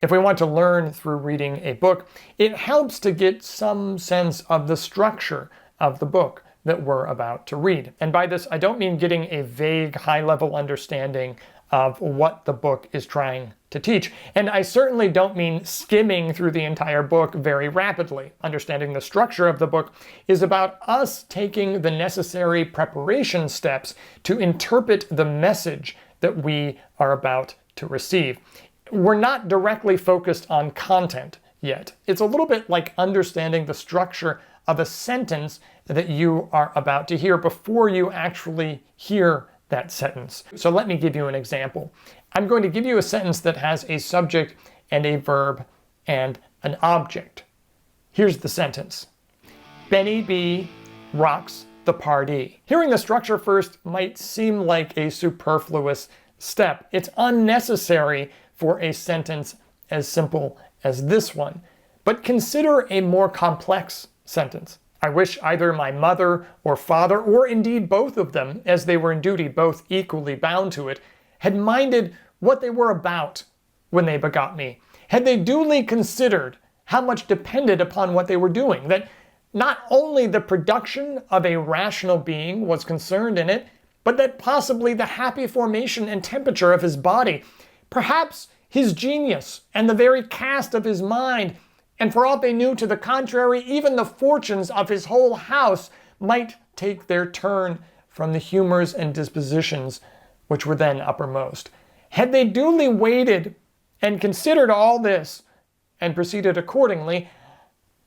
If we want to learn through reading a book, it helps to get some sense of the structure of the book that we're about to read. And by this, I don't mean getting a vague, high-level understanding of what the book is trying to teach. And I certainly don't mean skimming through the entire book very rapidly. Understanding the structure of the book is about us taking the necessary preparation steps to interpret the message that we are about to receive. We're not directly focused on content yet. It's a little bit like understanding the structure of a sentence that you are about to hear before you actually hear that sentence. So let me give you an example. I'm going to give you a sentence that has a subject and a verb and an object. Here's the sentence. Benny B rocks the party. Hearing the structure first might seem like a superfluous step. It's unnecessary for a sentence as simple as this one. But consider a more complex sentence. I wish either my mother or father, or indeed both of them, as they were in duty both equally bound to it, had minded what they were about when they begot me. Had they duly considered how much depended upon what they were doing, that not only the production of a rational being was concerned in it, but that possibly the happy formation and temperature of his body, perhaps his genius and the very cast of his mind, and for aught they knew to the contrary, even the fortunes of his whole house might take their turn from the humors and dispositions which were then uppermost. Had they duly waited and considered all this and proceeded accordingly,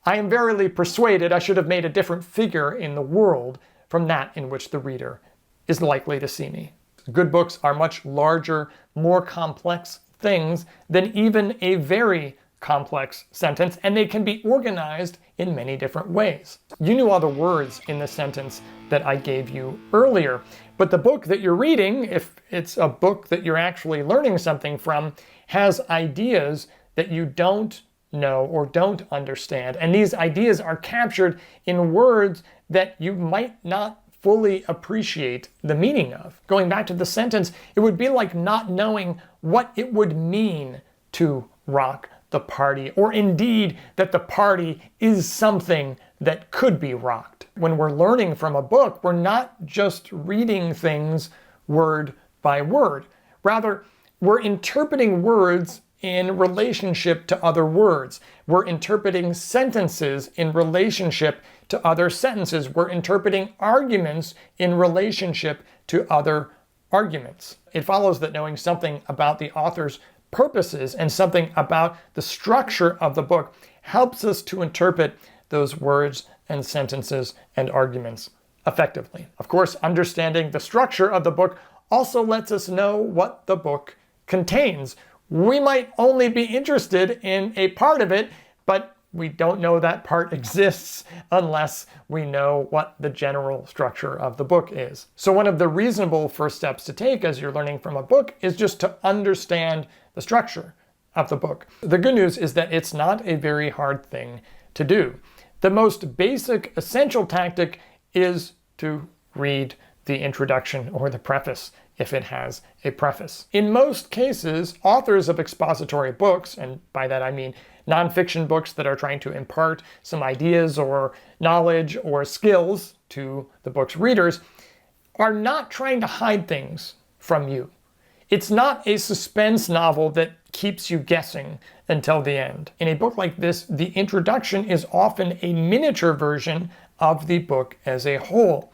I am verily persuaded I should have made a different figure in the world from that in which the reader is likely to see me. Good books are much larger, more complex things than even a very complex sentence, and they can be organized in many different ways. You knew all the words in the sentence that I gave you earlier, but the book that you're reading, if it's a book that you're actually learning something from, has ideas that you don't know or don't understand, and these ideas are captured in words that you might not fully appreciate the meaning of. Going back to the sentence, it would be like not knowing what it would mean to rock the party, or indeed that the party is something that could be rocked. When we're learning from a book, we're not just reading things word by word. Rather, we're interpreting words in relationship to other words. We're interpreting sentences in relationship to other sentences. We're interpreting arguments in relationship to other arguments. It follows that knowing something about the author's purposes and something about the structure of the book helps us to interpret those words and sentences and arguments effectively. Of course, understanding the structure of the book also lets us know what the book contains. We might only be interested in a part of it, but we don't know that part exists unless we know what the general structure of the book is. So one of the reasonable first steps to take as you're learning from a book is just to understand the structure of the book. The good news is that it's not a very hard thing to do. The most basic, essential tactic is to read the introduction or the preface if it has a preface. In most cases, authors of expository books, and by that I mean nonfiction books that are trying to impart some ideas or knowledge or skills to the book's readers, are not trying to hide things from you. It's not a suspense novel that keeps you guessing until the end. In a book like this, the introduction is often a miniature version of the book as a whole.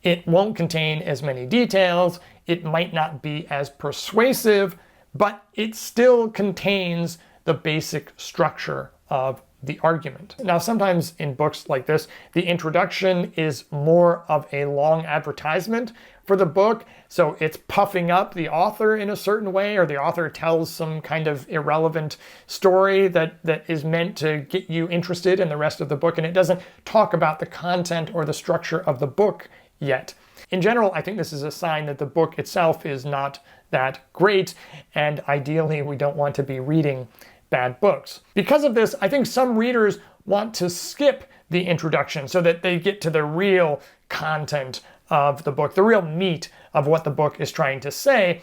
It won't contain as many details, it might not be as persuasive, but it still contains the basic structure of the argument. Now, sometimes in books like this, the introduction is more of a long advertisement for the book, so it's puffing up the author in a certain way, or the author tells some kind of irrelevant story that is meant to get you interested in the rest of the book, and it doesn't talk about the content or the structure of the book yet. In general, I think this is a sign that the book itself is not that great, and ideally we don't want to be reading bad books. Because of this, I think some readers want to skip the introduction so that they get to the real content of the book, the real meat of what the book is trying to say,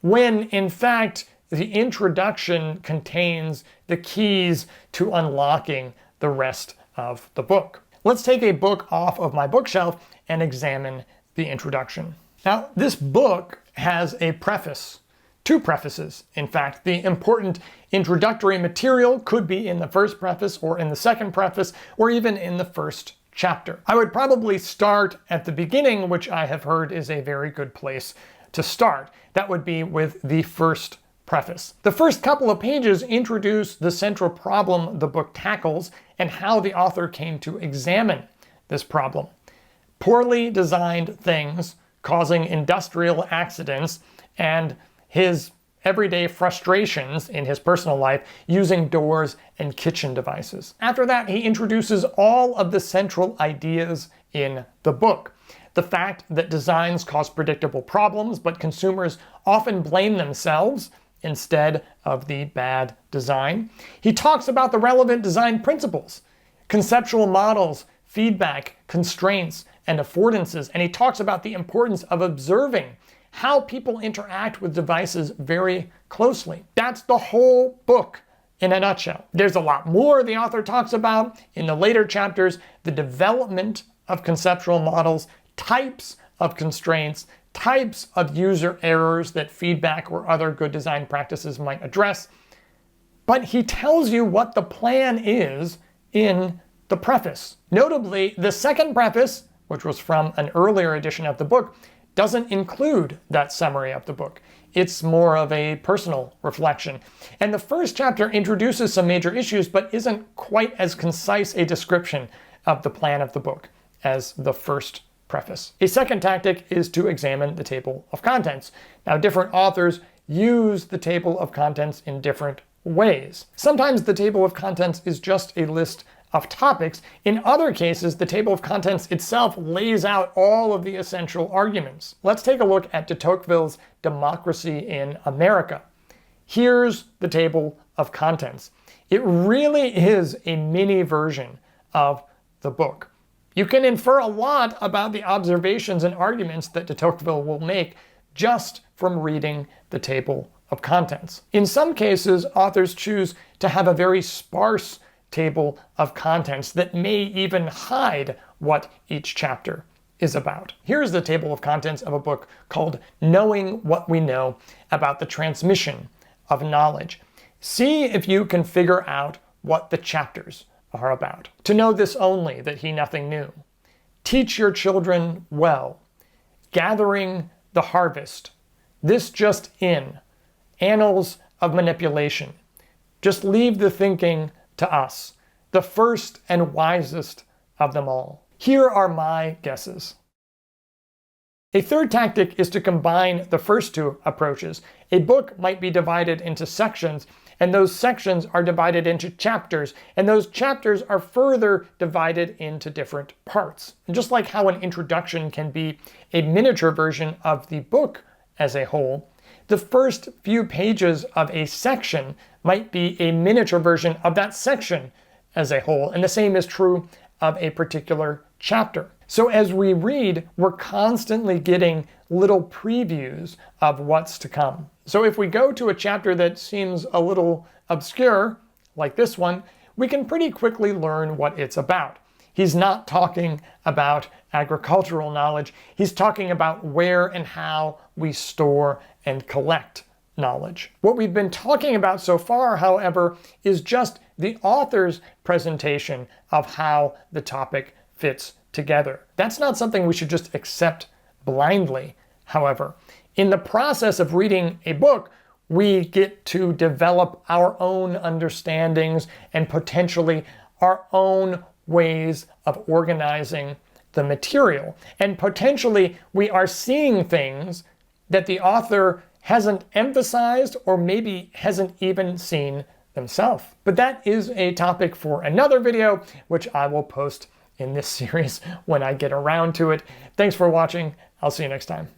when in fact the introduction contains the keys to unlocking the rest of the book. Let's take a book off of my bookshelf and examine the introduction. Now, this book has a preface. Two prefaces, in fact. The important introductory material could be in the first preface or in the second preface or even in the first chapter. I would probably start at the beginning, which I have heard is a very good place to start. That would be with the first preface. The first couple of pages introduce the central problem the book tackles and how the author came to examine this problem. Poorly designed things causing industrial accidents and his everyday frustrations in his personal life using doors and kitchen devices. After that, he introduces all of the central ideas in the book. The fact that designs cause predictable problems, but consumers often blame themselves instead of the bad design. He talks about the relevant design principles, conceptual models, feedback, constraints, and affordances, and he talks about the importance of observing how people interact with devices very closely. That's the whole book in a nutshell. There's a lot more the author talks about in the later chapters: the development of conceptual models, types of constraints, types of user errors that feedback or other good design practices might address. But he tells you what the plan is in the preface. Notably, the second preface, which was from an earlier edition of the book, doesn't include that summary of the book. It's more of a personal reflection. And the first chapter introduces some major issues, but isn't quite as concise a description of the plan of the book as the first preface. A second tactic is to examine the table of contents. Now, different authors use the table of contents in different ways. Sometimes the table of contents is just a list of topics. In other cases, the table of contents itself lays out all of the essential arguments. Let's take a look at de Tocqueville's Democracy in America. Here's the table of contents. It really is a mini version of the book. You can infer a lot about the observations and arguments that de Tocqueville will make just from reading the table of contents. In some cases, authors choose to have a very sparse table of contents that may even hide what each chapter is about. Here's the table of contents of a book called Knowing What We Know About the Transmission of Knowledge. See if you can figure out what the chapters are about. To know this only, that he nothing knew. Teach your children well. Gathering the harvest. This just in. Annals of manipulation. Just leave the thinking to us, the first and wisest of them all. Here are my guesses. A third tactic is to combine the first two approaches. A book might be divided into sections, and those sections are divided into chapters, and those chapters are further divided into different parts. And just like how an introduction can be a miniature version of the book as a whole, the first few pages of a section might be a miniature version of that section as a whole, and the same is true of a particular chapter. So as we read, we're constantly getting little previews of what's to come. So if we go to a chapter that seems a little obscure, like this one, we can pretty quickly learn what it's about. He's not talking about agricultural knowledge. He's talking about where and how we store and collect knowledge. What we've been talking about so far, however, is just the author's presentation of how the topic fits together. That's not something we should just accept blindly, however. In the process of reading a book, we get to develop our own understandings and potentially our own ways of organizing the material. And potentially we are seeing things that the author hasn't emphasized or maybe hasn't even seen themselves. But that is a topic for another video, which I will post in this series when I get around to it. Thanks for watching. I'll see you next time.